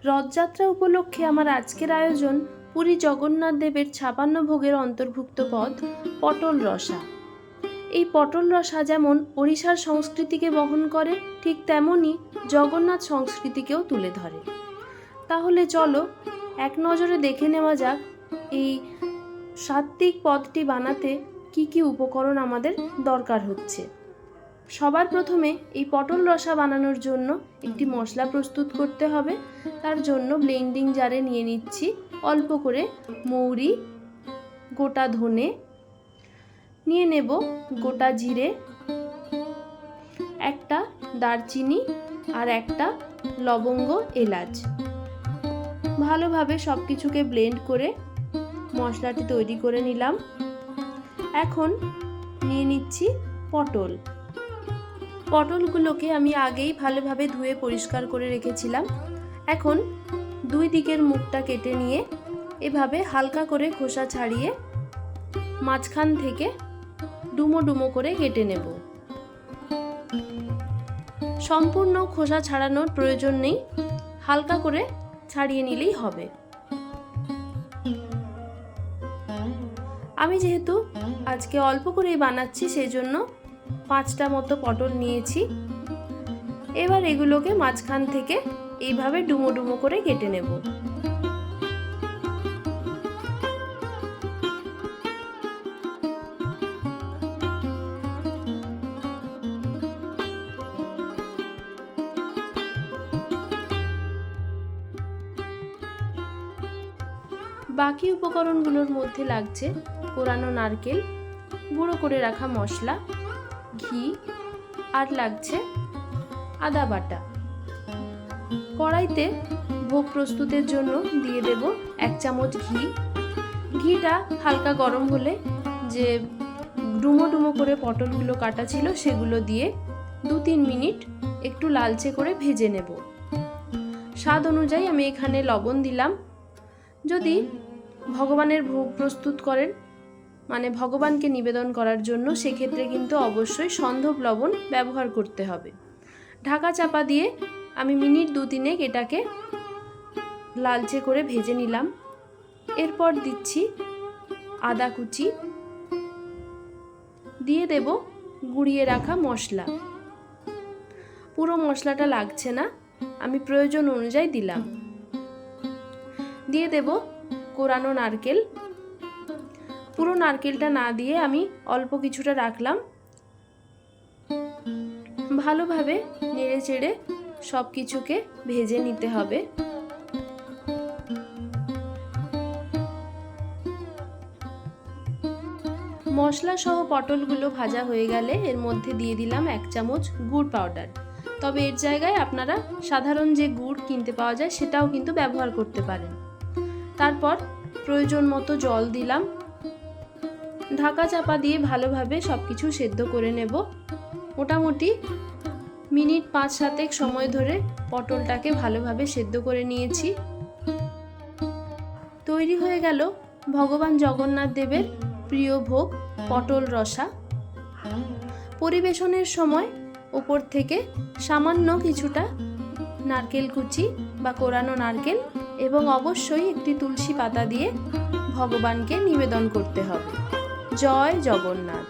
রথযাত্রা উপলক্ষে আমার আজকের আয়োজন পুরী জগন্নাথ দেবের ৫৬ ভোগের অন্তর্ভুক্ত পদ পটল রসা। এই পটল রসা যেমন ওড়িশার সংস্কৃতিকে বহন করে, ঠিক তেমনই জগন্নাথ সংস্কৃতিকেও তুলে ধরে। তাহলে চলো এক নজরে দেখে নেওয়া যাক এই সাত্ত্বিক পদটি বানাতে কি কি উপকরণ আমাদের দরকার হচ্ছে। সবার প্রথমে এই পটল রসা বানানোর জন্য একটি মশলা প্রস্তুত করতে হবে। তার জন্য ব্লেন্ডিং জারে নিয়ে নিচ্ছি অল্প করে মৌরি, গোটা ধনে, নিয়ে নেব গোটা জিরে, একটা দারচিনি আর একটা লবঙ্গ, এলাচ। ভালোভাবে সব কিছুকে ব্লেন্ড করে মশলাটি তৈরি করে নিলাম। এখন নিয়ে নিচ্ছি পটলগুলোকে আমি আগেই ভালোভাবে ধুয়ে পরিষ্কার করে রেখেছিলাম। এখন দুই দিকের মুখটা কেটে নিয়ে এভাবে হালকা করে খোসা ছাড়িয়ে মাঝখান থেকে ডুমো ডুমো করে কেটে নেব। সম্পূর্ণ খোসা ছাড়ানোর প্রয়োজন নেই, হালকা করে ছাড়িয়ে নিলেই হবে। আমি যেহেতু আজকে অল্প করেই বানাচ্ছি সেই জন্য 5টা মতো পটল নিয়েছি। এবার এগুলোকে মাঝখান থেকে এইভাবে ডুমো ডুমো করে কেটে নেব। বাকি উপকরণগুলোর মধ্যে লাগছে কোরানো নারকেল, গুঁড়ো করে রাখা মশলা, ঘি, আর লাগছে আদা বাটা। কড়াইতে ভোগ প্রস্তুতের জন্য দিয়ে দেব 1 চামচ ঘি। ঘিটা হালকা গরম হলে যে ডুমো ডুমো করে পটলগুলো কাটা ছিল সেগুলো দিয়ে 2-3 মিনিট একটু লালচে করে ভেজে নেব। স্বাদ অনুযায়ী আমি এখানে লবণ দিলাম। যদি ভগবানের ভোগ প্রস্তুত করেন, মানে ভগবানকে নিবেদন করার জন্য, সেক্ষেত্রে কিন্তু অবশ্যই সন্ধব লবণ ব্যবহার করতে হবে। ঢাকা চাপা দিয়ে আমি মিনিট 2-3 এটাকে লালচে করে ভেজে নিলাম। এরপর দিচ্ছি আদা কুচি, দিয়ে দেব গুঁড়িয়ে রাখা মশলা। পুরো মশলাটা লাগছে না, আমি প্রয়োজন অনুযায়ী দিলাম। দিয়ে দেব কোরানো নারকেল। পুরো নারকেলটা না দিয়ে আমি অল্প কিছুটা রাখলাম। ভালোভাবে নেড়ে চেড়ে সব কিছুকে ভেজে নিতে হবে। মশলা সহ পটলগুলো ভাজা হয়ে গেলে এর মধ্যে দিয়ে দিলাম 1 চামচ গুড় পাউডার। তবে এর জায়গায় আপনারা সাধারণ যে গুড় কিনতে পাওয়া যায় সেটাও কিন্তু ব্যবহার করতে পারেন। তারপর প্রয়োজন মতো জল দিলাম। ঢাকা চাপা দিয়ে ভালোভাবে সব কিছু সেদ্ধ করে নেব। মোটামুটি মিনিট 5-7 সময় ধরে পটলটাকে ভালোভাবে সেদ্ধ করে নিয়েছি। তৈরি হয়ে গেল ভগবান জগন্নাথ দেবের প্রিয় ভোগ পটল রসা। পরিবেশনের সময় উপর থেকে সামান্য কিছুটা নারকেল কুচি বা কোরানো নারকেল এবং অবশ্যই একটি তুলসী পাতা দিয়ে ভগবানকে নিবেদন করতে হবে। জয় জগন্নাথ।